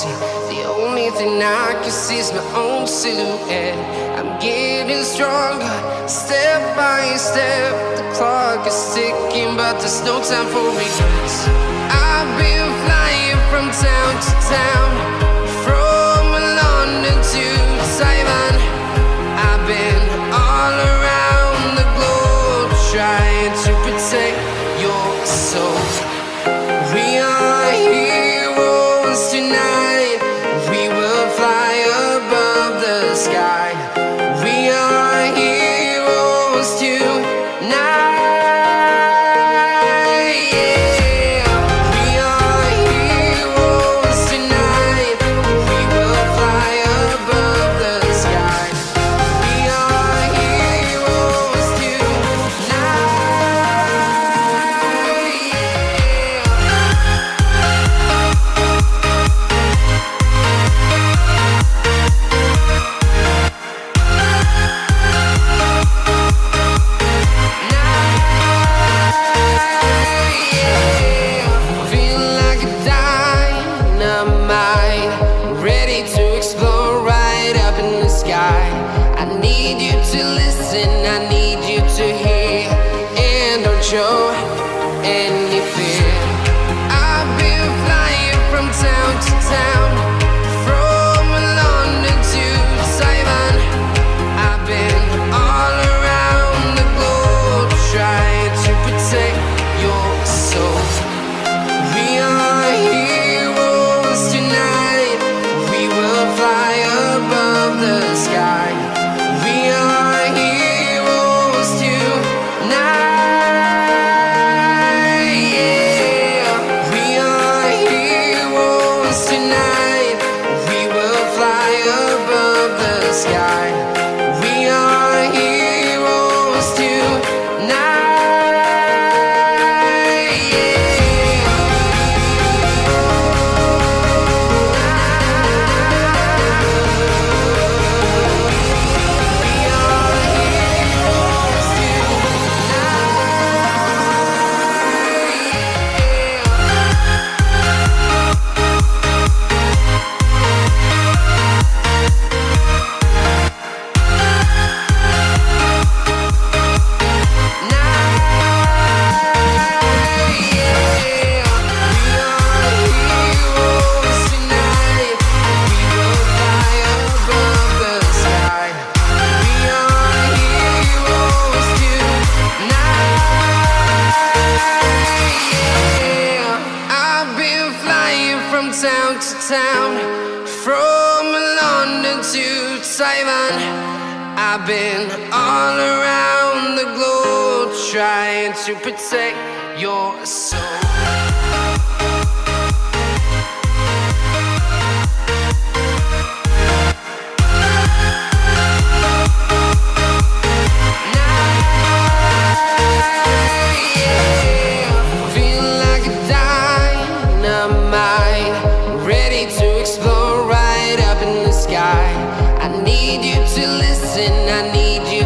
see. The only thing I can see is my own silhouette. I'm getting stronger, step by step. The clock is ticking, but there's no time for regrets. I've been flying from town to town, from London to Taiwan. I've been all around the globe, trying to protect your soul. We are heroes tonight. We will fly above the sky. We are heroes tonight. Yeah. We are heroes tonight. We will fly above the sky. We are heroes tonight. Feel like a dynamite, ready to explode right up in the sky. I need you to listen, I need you to hear, and don't show any fear. I've been flying from town to town, from London to Taiwan. I've been all around the globe, trying to protect your soul. We are heroes tonight. We will fly above the sky. We are heroes tonight. Yeah. We are heroes tonight. We will fly above the sky. We are heroes tonight. I've been flying from town to town, from London to Taiwan. I've been all around the globe, trying to protect your soul. Feel like a dynamite, ready to explode right up in the sky. I need you to listen, I need you